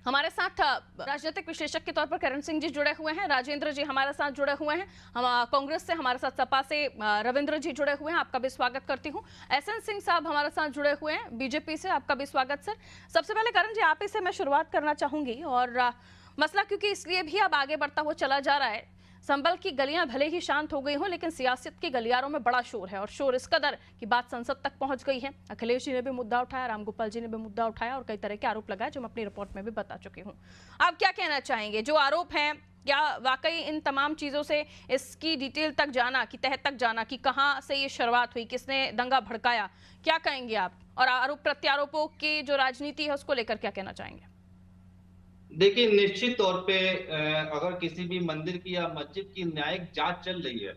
हमारे साथ राजनीतिक विश्लेषक के तौर पर करण सिंह जी जुड़े हुए हैं, राजेंद्र जी हमारे साथ जुड़े हुए हैं, हम कांग्रेस से, हमारे साथ सपा से रविंद्र जी जुड़े हुए हैं, आपका भी स्वागत करती हूं। एसएन सिंह साहब हमारे साथ जुड़े हुए हैं बीजेपी से, आपका भी स्वागत सर। सबसे पहले करण जी आप ही से मैं शुरुआत करना चाहूंगी, और मसला क्योंकि इसलिए भी अब आगे बढ़ता हुआ चला जा रहा है, संभल की गलियां भले ही शांत हो गई हों, लेकिन सियासत के गलियारों में बड़ा शोर है, और शोर इस कदर की बात संसद तक पहुंच गई है। अखिलेश जी ने भी मुद्दा उठाया, रामगोपाल जी ने भी मुद्दा उठाया, और कई तरह के आरोप लगाए जो मैं अपनी रिपोर्ट में भी बता चुकी हूं। आप क्या कहना चाहेंगे, जो आरोप हैं, क्या वाकई इन तमाम चीजों से इसकी डिटेल तक जाना, कि तह तक जाना, कि कहां से ये शुरुआत हुई, किसने दंगा भड़काया, क्या कहेंगे आप? और आरोप प्रत्यारोपों की जो राजनीति है उसको लेकर क्या कहना चाहेंगे? देखिए, निश्चित तौर पे अगर किसी भी मंदिर की या मस्जिद की न्यायिक जांच चल रही है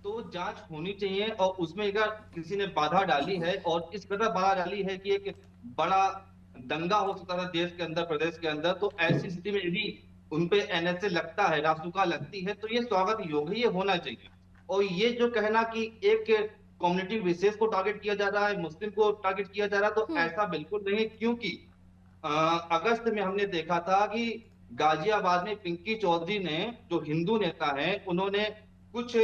तो जांच होनी चाहिए, और उसमें अगर किसी ने बाधा डाली है और इस कदर बाधा डाली है कि एक बड़ा दंगा हो सकता था देश के अंदर, प्रदेश के अंदर, तो ऐसी स्थिति में यदि उनपे एनएसए लगता है, रासुका लगती है, तो ये स्वागत योग्य ये होना चाहिए। और ये जो कहना कि एक कम्युनिटी विशेष को टारगेट किया जा रहा है, मुस्लिम को टारगेट किया जा रहा है, तो ऐसा बिल्कुल नहीं है। क्योंकि अगस्त में हमने देखा था कि गाजियाबाद में पिंकी चौधरी ने, जो हिंदू नेता हैं, उन्होंने कुछ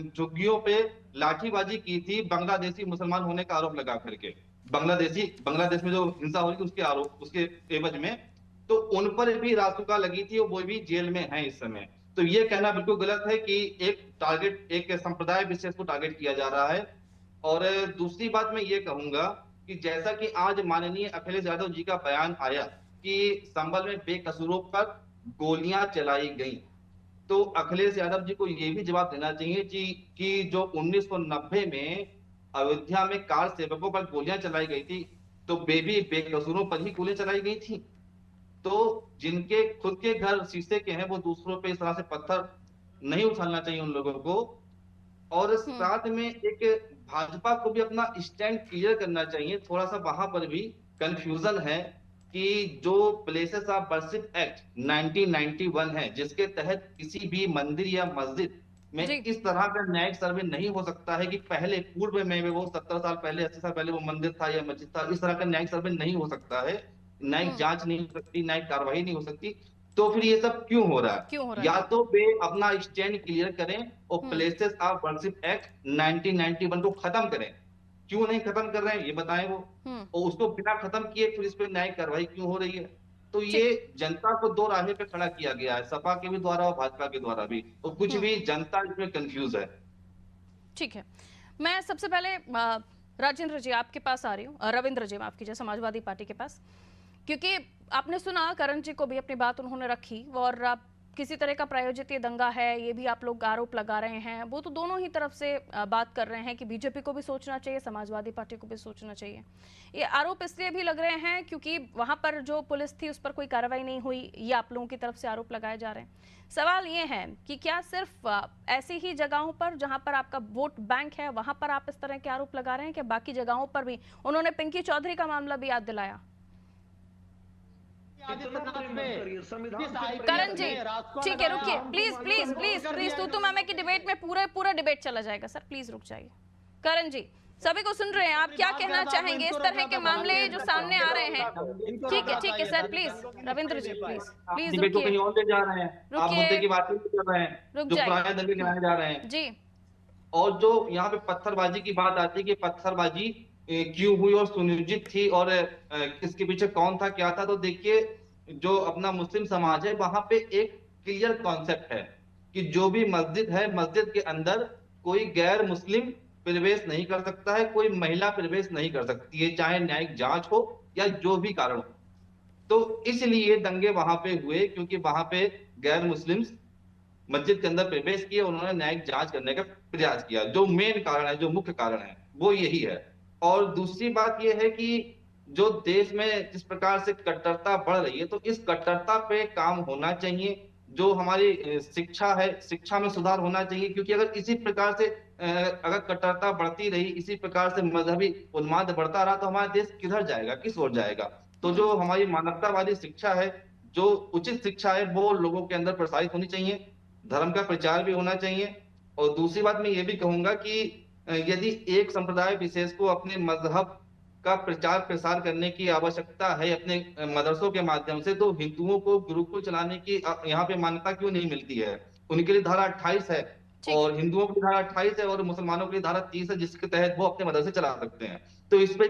झुग्गियों पे लाठीबाजी की थी बांग्लादेशी मुसलमान होने का आरोप लगा करके। बांग्लादेश में जो हिंसा हो रही थी उसके आरोप, उसके एवज में, तो उन पर भी रासुका लगी थी और वो भी जेल में है इस समय। तो ये कहना बिल्कुल गलत है कि एक संप्रदाय विशेष को टारगेट किया जा रहा है। और दूसरी बात मैं ये कहूंगा कि जैसा कि आज माननीय अखिलेश यादव जी का बयान आया कि संभल में बेकसूरों पर गोलियां चलाई गई, तो अखिलेश यादव जी को यह भी जवाब देना चाहिए जी कि जो 1990 में अयोध्या में कार सेवकों पर गोलियां चलाई गई थी, तो बेकसूरों पर ही गोलियां चलाई गई थी। तो जिनके खुद के घर शीशे के हैं वो दूसरों पे इस तरह से पत्थर नहीं उछालना चाहिए उन लोगों को। और साथ में एक भाजपा को भी अपना स्टैंड क्लियर करना चाहिए। थोड़ा सा वहां पर भी कंफ्यूजन है कि जो प्लेसेस ऑफ वर्शिप एक्ट 1991 है, जिसके तहत किसी भी मंदिर या मस्जिद में जी। इस तरह का न्यायिक सर्वे नहीं हो सकता है कि पहले पूर्व में वो 70 साल पहले, 80 साल पहले वो मंदिर था या मस्जिद था, इस तरह का न्यायिक सर्वे नहीं हो सकता है, न्यायिक जांच नहीं हो सकती, न्यायिक कार्रवाई नहीं हो सकती। तो फिर ये सब क्यों हो रहा है? क्यों हो रहा है? या तो वे अपना स्टैंड क्लियर करें और प्लेसेस ऑफ वर्शिप एक्ट 1991 को खत्म करें। क्यों नहीं खत्म कर रहे हैं ये बताएं वो। और उसको बिना खत्म किए फिर इस पे न्यायिक कार्रवाई क्यों हो रही है? तो ये ठीक। जनता को दो राहें पे खड़ा किया गया है, सपा के भी द्वारा और भाजपा के द्वारा भी, और कुछ भी जनता इसमें कंफ्यूज है। ठीक है, मैं सबसे पहले राजेंद्र जी आपके पास आ रही हूँ, रविंद्र जी माफ कीजिए, समाजवादी पार्टी के पास, क्योंकि आपने सुना करण जी को भी अपनी बात उन्होंने रखी, और किसी तरह का प्रायोजित ये दंगा है, ये भी आप लोग आरोप लगा रहे हैं। वो तो दोनों ही तरफ से बात कर रहे हैं कि बीजेपी को भी सोचना चाहिए, समाजवादी पार्टी को भी सोचना चाहिए। ये आरोप इसलिए भी लग रहे हैं क्योंकि वहां पर जो पुलिस थी उस पर कोई कार्रवाई नहीं हुई, ये आप लोगों की तरफ से आरोप लगाए जा रहे हैं। सवाल ये है कि क्या सिर्फ ऐसी ही जगहों पर जहां पर आपका वोट बैंक है वहां पर आप इस तरह के आरोप लगा रहे हैं, कि बाकी जगहों पर भी? उन्होंने पिंकी चौधरी का मामला भी याद दिलाया। करण जी ठीक है, रुकिए प्लीज प्लीज प्लीज प्लीज, तू मामा की डिबेट में पूरा डिबेट चला जाएगा सर, प्लीज रुक जाइए। करण जी सभी को सुन रहे हैं, आप क्या कहना चाहेंगे इस तरह के मामले जो सामने आ रहे हैं? ठीक है sir, please Ravindra ji please please रुकिए, कहीं और ले जा रहे हैं, आप मुद्दे की बात नहीं कर रहे हैं, रुक जो पुराने जाइए दंगे गिनाए जा रहे हैं। जी। और जो यहाँ पे पत्थरबाजी की बात आती है कि पत्थरबाजी क्यों हुई और सुनियोजित थी और इसके पीछे कौन था क्या था, तो देखिए जो अपना मुस्लिम समाज है वहां पे एक क्लियर कॉन्सेप्ट है कि जो भी मस्जिद है, मस्जिद के अंदर कोई गैर मुस्लिम प्रवेश नहीं कर सकता है, कोई महिला प्रवेश नहीं कर सकती है, चाहे न्यायिक जांच हो या जो भी कारण हो। तो इसलिए दंगे वहां पे हुए क्योंकि वहां पे गैर मुस्लिम मस्जिद के अंदर प्रवेश किया, उन्होंने न्यायिक जांच करने का प्रयास किया। जो मेन कारण है, जो मुख्य कारण है, वो यही है। और दूसरी बात यह है कि जो देश में जिस प्रकार से कट्टरता बढ़ रही है, तो इस कट्टरता पे काम होना चाहिए। जो हमारी शिक्षा है, शिक्षा में सुधार होना चाहिए, क्योंकि अगर इसी प्रकार से अगर कट्टरता बढ़ती रही, इसी प्रकार से मजहबी उन्माद बढ़ता रहा, तो हमारा देश किधर जाएगा, किस ओर जाएगा? तो जो हमारी मानवतावादी शिक्षा है, जो उचित शिक्षा है, वो लोगों के अंदर प्रसारित होनी चाहिए, धर्म का प्रचार भी होना चाहिए। और दूसरी बात मैं ये भी कहूंगा कि यदि एक संप्रदाय विशेष को अपने मजहब का प्रचार प्रसार करने की आवश्यकता है अपने मदरसों के माध्यम से, तो हिंदुओं को गुरुकुल चलाने की यहाँ पे मान्यता क्यों नहीं मिलती है? उनके लिए धारा 28 है, ठीक है। और हिंदुओं की धारा 28 है, और मुसलमानों के लिए धारा 30 है, जिसके तहत वो अपने मदरसे चला सकते हैं। तो इस पे